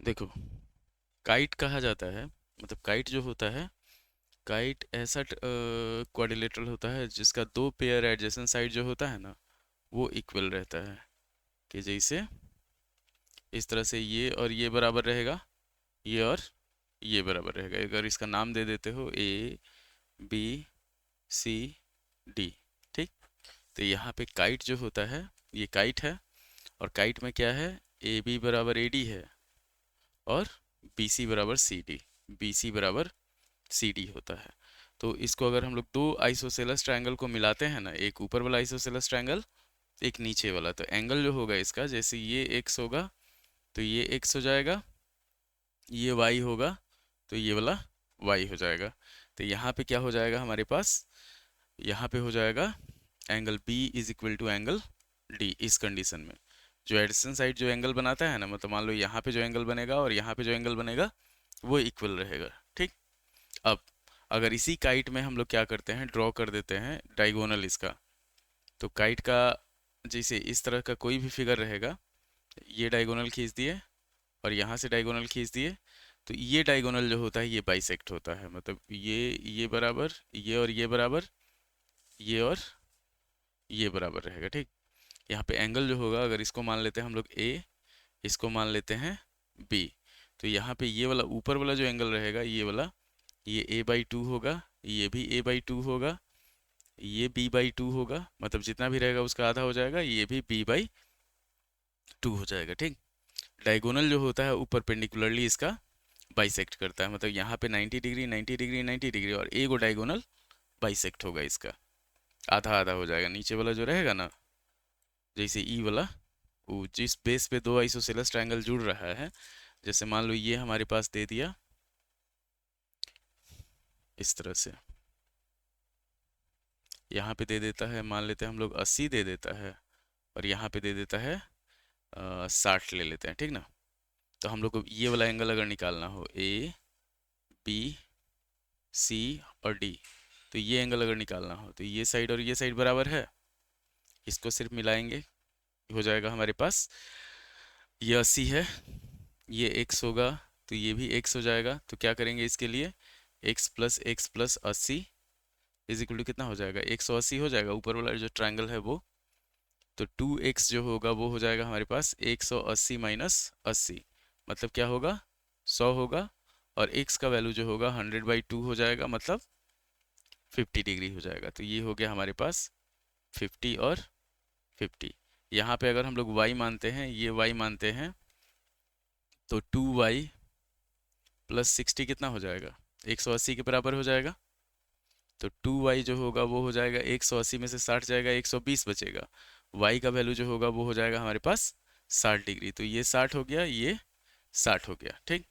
देखो, काइट कहा जाता है, मतलब काइट जो होता है, काइट ऐसा क्वाड्रिलेटरल होता है जिसका दो पेयर एडजेसेंट साइड जो होता है ना, वो इक्वल रहता है। कि जैसे इस तरह से ये और ये बराबर रहेगा, ये और ये बराबर रहेगा। अगर इसका नाम दे देते हो ए बी सी डी, ठीक। तो यहाँ पे काइट जो होता है, ये काइट है, और काइट में क्या है, ए बी बराबर ए डी है, और बी सी बराबर सी डी, बी सी बराबर सी डी होता है। तो इसको अगर हम लोग दो आइसोसेलेस ट्रायंगल को मिलाते हैं ना, एक ऊपर वाला आइसोसेलेस ट्रायंगल, एक नीचे वाला, तो एंगल जो होगा इसका, जैसे ये एक्स होगा तो ये एक्स हो जाएगा, ये वाई होगा तो ये वाला वाई हो जाएगा। तो यहाँ पे क्या हो जाएगा हमारे पास, यहाँ पे हो जाएगा angle B is equal to angle D. इस कंडीशन में जो एडिशन साइड जो एंगल बनाता है ना, मतलब मान लो यहाँ पे जो एंगल बनेगा और यहाँ पे जो एंगल बनेगा वो इक्वल रहेगा, ठीक। अब अगर इसी काइट में हम लोग क्या करते हैं, ड्रॉ कर देते हैं डायगोनल इसका, तो काइट का जैसे इस तरह का कोई भी फिगर रहेगा, ये डायगोनल खींच दिए और यहाँ से डायगोनल खींच दिए, तो ये डायगोनल जो होता है ये बाइसेक्ट होता है, मतलब ये बराबर, ये और ये बराबर, ये और ये बराबर रहेगा, ठीक। यहाँ पे एंगल जो होगा, अगर इसको मान लेते हैं हम लोग ए, इसको मान लेते हैं बी, तो यहाँ पे ये वाला ऊपर वाला जो एंगल रहेगा, ये वाला, ये ए बाई टू होगा, ये भी ए बाई टू होगा, ये बी बाई टू होगा, मतलब जितना भी रहेगा उसका आधा हो जाएगा, ये भी बी बाई टू हो जाएगा, ठीक। डायगोनल जो होता है वो परपेंडिकुलरली इसका बाइसेक्ट करता है, मतलब यहाँ पे 90 डिग्री 90 डिग्री 90 डिग्री, और एक वो डायगोनल बाइसेक्ट होगा इसका, आधा आधा हो जाएगा। नीचे वाला जो रहेगा ना, जैसे ई वाला, वो जिस बेस पे दो आइसोसेलेस ट्रायंगल जुड़ रहा है, जैसे मान लो ये हमारे पास दे दिया इस तरह से, यहाँ पे दे देता है, मान लेते हैं हम लोग 80 दे देता है, और यहाँ पे दे देता है 60 ले लेते हैं, ठीक ना। तो हम लोग को ये वाला एंगल अगर निकालना हो, ए बी सी और डी, तो ये एंगल अगर निकालना हो तो ये साइड और ये साइड बराबर है, इसको सिर्फ मिलाएंगे, हो जाएगा हमारे पास, ये 80 है, ये x होगा, तो ये भी x हो जाएगा। तो क्या करेंगे इसके लिए, x plus 80 is equal to कितना हो जाएगा, 180 हो जाएगा, ऊपर वाला जो ट्रायंगल है वो। तो 2x जो होगा वो हो जाएगा हमारे पास 180 माइनस 80, मतलब क्या होगा, 100 होगा, और x का वैल्यू जो होगा 100/2 हो जाएगा, मतलब 50 डिग्री हो जाएगा। तो ये हो गया हमारे पास 50 और 50। यहाँ पे अगर हम लोग y मानते हैं, ये y मानते हैं, तो 2y प्लस 60 कितना हो जाएगा, 180 के बराबर हो जाएगा। तो 2y जो होगा वो हो जाएगा, 180 में से 60 जाएगा, 120 बचेगा, y का वैल्यू जो होगा वो हो जाएगा हमारे पास 60 डिग्री। तो ये 60 हो गया, ये 60 हो गया, ठीक।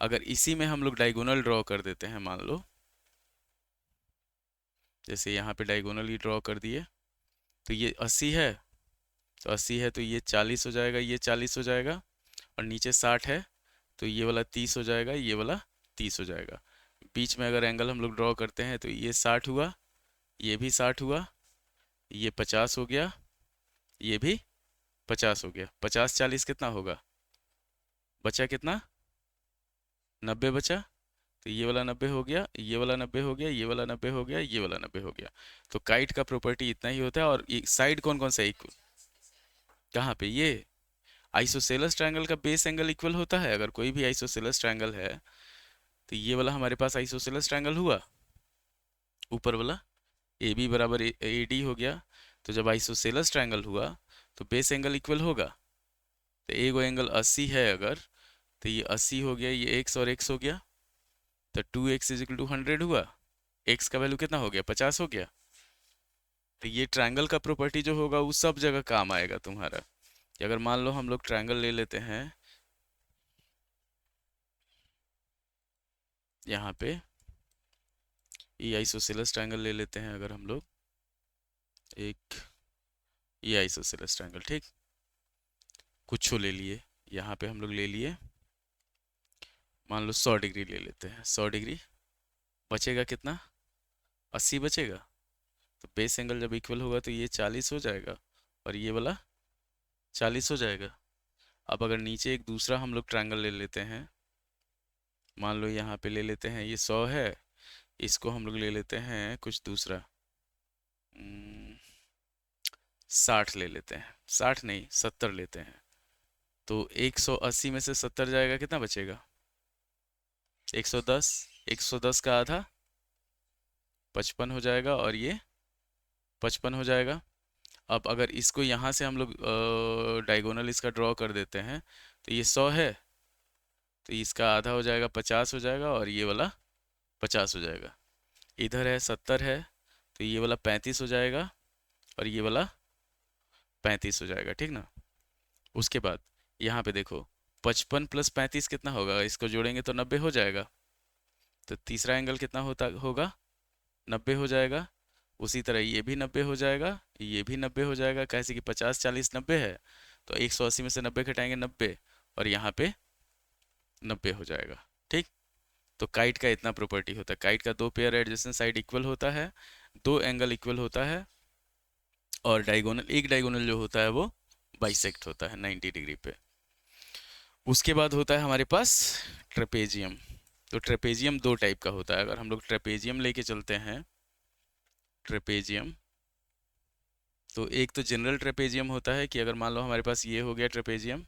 अगर इसी में हम लोग डायगोनल ड्रॉ कर देते हैं, मान लो जैसे यहाँ पे डायगोनल ही ड्रॉ कर दिए, तो ये 80 है, तो 80 है तो ये 40 हो जाएगा, ये 40 हो जाएगा, और नीचे 60 है तो ये वाला 30 हो जाएगा, ये वाला 30 हो जाएगा। बीच में अगर एंगल हम लोग ड्रॉ करते हैं तो ये 60 हुआ, ये भी 60 हुआ, ये 50 हो गया, ये भी 50 हो गया, 50 40 कितना होगा, बचा कितना, 90 बचा। तो ये वाला 90 हो गया, ये वाला 90 हो गया, ये वाला 90 हो गया, ये वाला 90 हो गया। तो काइट का प्रॉपर्टी इतना ही होता है। और साइड कौन कौन सा इक्वल, कहाँ पे, ये आइसोसेलेस ट्रायंगल का बेस एंगल इक्वल होता है। अगर कोई भी आइसोसेलेस ट्रायंगल है, तो ये वाला हमारे पास आइसोसेलेस ट्रायंगल हुआ, ऊपर वाला ए बी बराबर ए डी हो गया। तो जब आइसोसेलेस ट्रायंगल हुआ तो बेस एंगल इक्वल होगा। तो एक एंगल 80 है अगर, तो ये 80 हो गया, ये x और x हो गया, तो 2x इज इक्वल टू 100 हुआ, x का वैल्यू कितना हो गया, 50 हो गया। तो ये ट्रायंगल का प्रॉपर्टी जो होगा वो सब जगह काम आएगा तुम्हारा। कि अगर मान लो हम लोग ट्रायंगल ले लेते हैं यहाँ पे, ये आइसोसेलेस ट्रायंगल ले लेते हैं अगर हम लोग, एक ये आइसोसेलेस ट्रायंगल, ठीक, कुछ ले लिए, यहाँ पे हम लोग ले लिए, मान लो 100 डिग्री ले लेते हैं, 100 डिग्री, बचेगा कितना, 80 बचेगा। तो बेस एंगल जब इक्वल होगा तो ये 40 हो जाएगा, और ये वाला 40 हो जाएगा। अब अगर नीचे एक दूसरा हम लोग ट्रायंगल ले लेते हैं, मान लो यहाँ पे ले लेते हैं, ये 100 है, इसको हम लोग ले लेते हैं कुछ दूसरा, 60 ले लेते हैं, 60 नहीं 70 लेते हैं। तो 180 में से 70 जाएगा, कितना बचेगा? 110। 110 का आधा 55 हो जाएगा, और ये 55 हो जाएगा। अब अगर इसको यहाँ से हम लोग डायगोनल इसका ड्रॉ कर देते हैं, तो ये 100 है, तो इसका आधा हो जाएगा 50 हो जाएगा, और ये वाला 50 हो जाएगा। इधर है 70 है, तो ये वाला 35 हो जाएगा, और ये वाला 35 हो जाएगा, ठीक ना। उसके बाद यहाँ पे देखो, 55 प्लस 35 कितना होगा, इसको जोड़ेंगे तो 90 हो जाएगा। तो तीसरा एंगल कितना होता होगा, 90 हो जाएगा। उसी तरह ये भी 90 हो जाएगा, ये भी 90 हो जाएगा, कैसे कि 50 40 90 है, तो 180 में से 90 घटाएंगे 90, और यहाँ पे 90 हो जाएगा, ठीक। तो काइट का इतना प्रॉपर्टी होता है, काइट का दो पेयर एडजेसेंट साइड इक्वल होता है, दो एंगल इक्वल होता है, और डायगोनल, एक डायगोनल जो होता है वो बाइसेक्ट होता है 90 डिग्री पे। उसके बाद होता है हमारे पास ट्रेपेजियम। तो ट्रेपेजियम दो टाइप का होता है, अगर हम लोग ट्रेपेजियम लेके चलते हैं, ट्रेपेजियम, तो एक तो जनरल ट्रेपेजियम होता है कि अगर मान लो हमारे पास ये हो गया ट्रेपेजियम,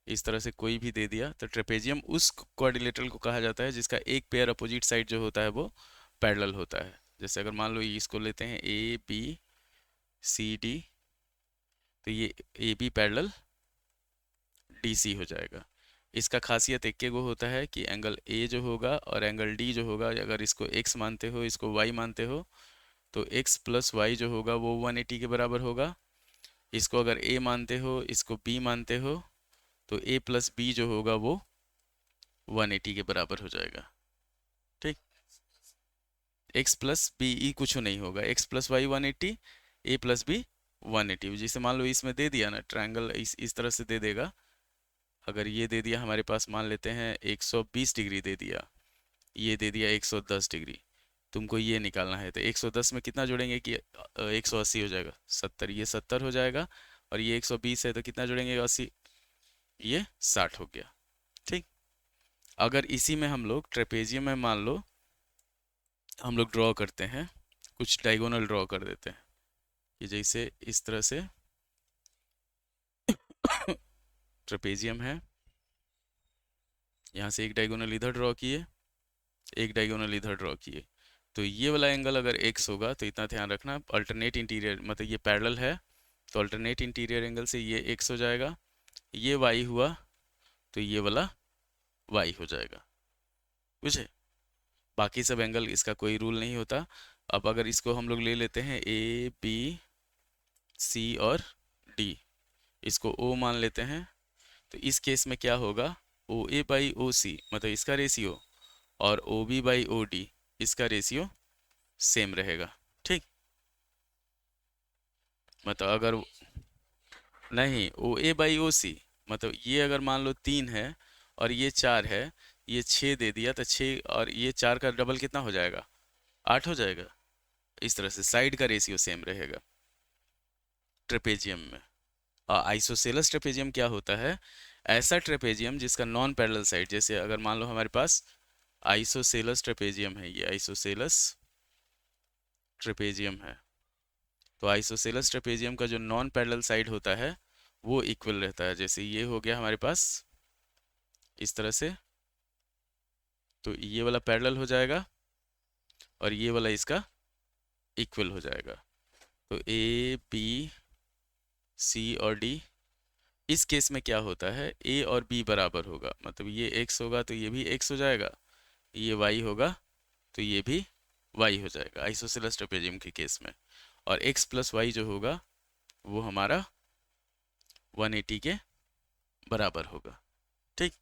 इस तरह से कोई भी दे दिया, तो ट्रेपेजियम उस क्वाड्रिलेटरल को कहा जाता है जिसका एक पेयर अपोजिट साइड जो होता है वो पैरेलल होता है। जैसे अगर मान लो इसको लेते हैं ए बी सी डी, तो ये A B parallel D C हो जाएगा। इसका खासियत एक के गो होता है कि एंगल ए जो होगा और एंगल डी जो होगा, अगर इसको x मानते हो, इसको y मानते हो, तो x प्लस वाई जो होगा वो 180 के बराबर होगा। इसको अगर a मानते हो, इसको b मानते हो, तो a प्लस बी जो होगा वो 180 के बराबर हो जाएगा, ठीक। x प्लस बी ई कुछ नहीं होगा, x plus Y 180, a plus B 180। जैसे मान लो इसमें दे दिया ना ट्रायंगल, इस तरह से दे देगा। अगर ये दे दिया हमारे पास, मान लेते हैं 120 डिग्री दे दिया, ये दे दिया 110 डिग्री, तुमको ये निकालना है, तो 110 में कितना जोड़ेंगे कि 180 हो जाएगा, 70, ये 70 हो जाएगा, और ये 120 है तो कितना जोड़ेंगे 80, ये 60 हो गया, ठीक। अगर इसी में हम लोग ट्रेपेजियम में मान लो हम लोग ड्रॉ करते हैं, कुछ डायगोनल ड्रॉ कर देते हैं, कि जैसे इस तरह से ट्रेपेजियम है, यहाँ से एक डायगोनल इधर ड्रॉ किए, एक डायगोनल इधर ड्रॉ किए, तो ये वाला एंगल अगर x होगा, तो इतना ध्यान रखना, अल्टरनेट इंटीरियर मतलब ये पैरेलल है, तो अल्टरनेट इंटीरियर एंगल से ये x हो जाएगा, ये y हुआ तो ये वाला y हो जाएगा, बुझे। बाकी सब एंगल इसका कोई रूल नहीं होता। अब अगर इसको हम लोग ले लेते हैं ए बी सी और डी, इसको o मान लेते हैं, तो इस केस में क्या होगा, ओ ए बाई ओ सी मतलब इसका रेशियो, और O B by O D इसका रेशियो सेम रहेगा, ठीक। मतलब अगर नहीं, ओ ए बाई ओ सी मतलब ये अगर मान लो 3 है और ये 4 है, ये 6 दे दिया, तो 6 और ये 4 का डबल कितना हो जाएगा, 8 हो जाएगा। इस तरह से साइड का रेशियो सेम रहेगा ट्रेपेजियम में। आइसोसेलस ट्रेपेजियम क्या होता है, ऐसा ट्रेपेजियम जिसका नॉन पैरेलल साइड, जैसे अगर मान लो हमारे पास आइसोसेलस ट्रेपेजियम है, ये आइसोसेलस ट्रेपेजियम है, तो आइसोसेलस ट्रेपेजियम का जो नॉन पैरेलल साइड होता है वो इक्वल रहता है। जैसे ये हो गया हमारे पास इस तरह से, तो ये वाला पैरेलल हो जाएगा और ये वाला इसका इक्वल हो जाएगा। तो ए बी सी और डी, इस केस में क्या होता है, ए और बी बराबर होगा, मतलब ये x होगा तो ये भी x हो जाएगा, ये y होगा तो ये भी y हो जाएगा आइसोसेलस ट्रेपेजियम के केस में। और x प्लस वाई जो होगा वो हमारा 180 के बराबर होगा, ठीक।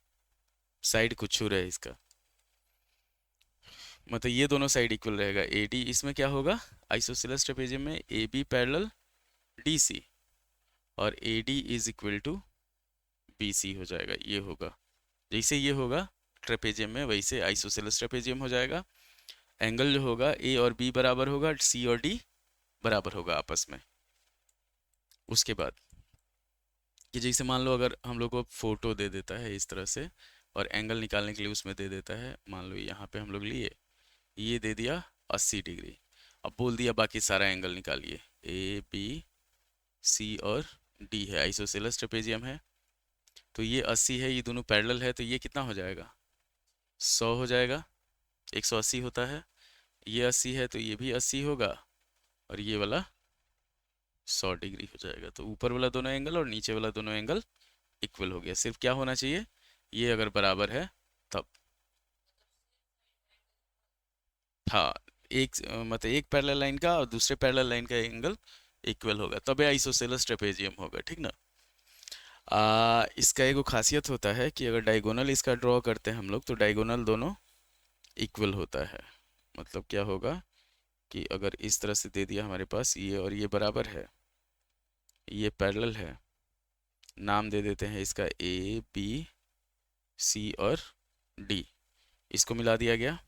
साइड कुछ छू रहा है इसका, मतलब ये दोनों साइड इक्वल रहेगा। ए डी, इसमें क्या होगा आइसोसेलस ट्रेपेजियम में, A B parallel D C, और A D is equal to B C हो जाएगा, ये होगा। जैसे ये होगा ट्रेपेजियम में, वैसे आइसोसेलस ट्रेपेजियम हो जाएगा। एंगल जो होगा ए और बी बराबर होगा, सी और डी बराबर होगा आपस में। उसके बाद कि जैसे मान लो अगर हम लोग को फोटो दे देता है इस तरह से, और एंगल निकालने के लिए उसमें दे देता है, मान लो यहाँ पे हम लोग लिए, ये दे दिया 80 डिग्री। अब बोल दिया बाकी सारा एंगल निकालिए, ए बी सी और डी है, आइसोसेलेस ट्रेपेजियम है। तो ये 80 है, ये दोनों पैरेलल है, तो ये कितना हो जाएगा, 100 हो जाएगा। 180 होता है, ये 80 है तो ये भी 80 होगा, और ये वाला 100 डिग्री हो जाएगा। तो ऊपर वाला दोनों एंगल और नीचे वाला दोनों एंगल इक्वल हो गया। सिर्फ क्या होना चाहिए, ये अगर बराबर है तब। हाँ, मतलब एक पैरेलल लाइन का और दूसरे पैरेलल लाइन का एंगल इक्वल होगा, तब ये आइसोसेलेस ट्रेपेजियम होगा, ठीक ना। इसका एगो खासियत होता है कि अगर डायगोनल इसका ड्रॉ करते हैं हम लोग, तो डायगोनल दोनों इक्वल होता है। मतलब क्या होगा कि अगर इस तरह से दे दिया हमारे पास, ये और ये बराबर है, ये पैरेलल है, नाम दे देते हैं इसका ए बी सी और डी, इसको मिला दिया गया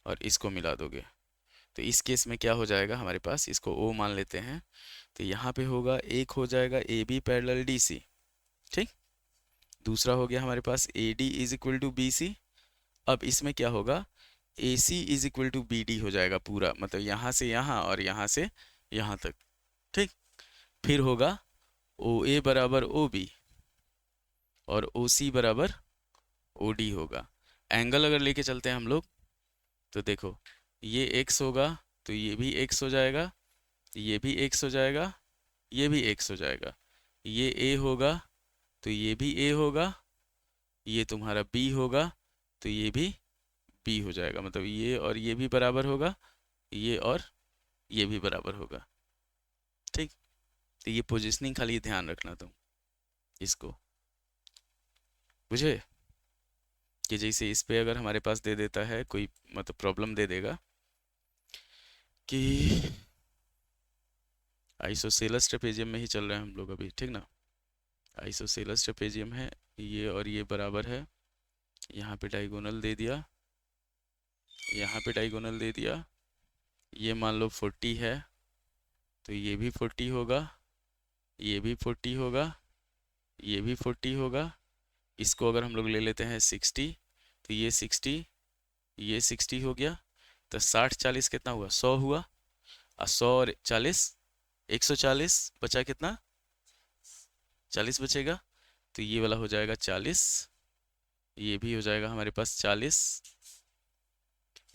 और इसको मिला दोगे, तो इस केस में क्या हो जाएगा हमारे पास, इसको ओ मान लेते हैं, तो यहाँ पे होगा एक हो जाएगा A B parallel D C, ठीक। दूसरा हो गया हमारे पास A D is equal to B C. अब इसमें क्या होगा, A C is equal to B D हो जाएगा पूरा, मतलब यहाँ से यहाँ और यहाँ से यहाँ तक, ठीक। फिर होगा ओ ए बराबर ओ बी और ओ सी बराबर ओ डी होगा। एंगल अगर लेके चलते हैं हम लोग, तो देखो ये x होगा, तो ये भी x हो जाएगा, ये भी x हो जाएगा, ये भी x हो जाएगा। ये a होगा, तो ये भी a होगा, ये तुम्हारा b होगा, तो ये भी b हो जाएगा। मतलब ये और ये भी बराबर होगा, ये और ये भी बराबर होगा, ठीक। तो ये पोजिशनिंग खाली ध्यान रखना तुम इसको, बुझे। कि जैसे इस पे अगर हमारे पास दे देता है कोई, मतलब प्रॉब्लम दे देगा कि आइसोसेलस ट्रेपेजियम में ही चल रहे हैं हम लोग अभी, ठीक ना। आइसोसेलस ट्रेपेजियम है, ये और ये बराबर है, यहाँ पे डायगोनल दे दिया, यहाँ पे डायगोनल दे दिया, ये मान लो 40 है, तो ये भी 40 होगा, ये भी 40 होगा, ये भी 40 होगा। इसको अगर हम लोग ले लेते हैं 60, तो ये 60, ये 60 हो गया, तो 60 40 कितना हुआ, 100 हुआ, और 100 और 40 140, बचा कितना, 40 बचेगा। तो ये वाला हो जाएगा 40, ये भी हो जाएगा हमारे पास 40,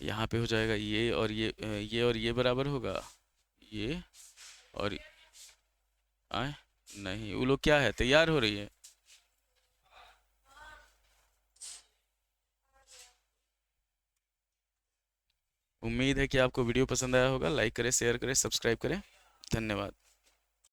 यहाँ पे हो जाएगा ये और ये बराबर होगा, ये और आए, नहीं वो लोग क्या है, तैयार हो रही है। उम्मीद है कि आपको वीडियो पसंद आया होगा। लाइक करें, शेयर करें, सब्सक्राइब करें। धन्यवाद।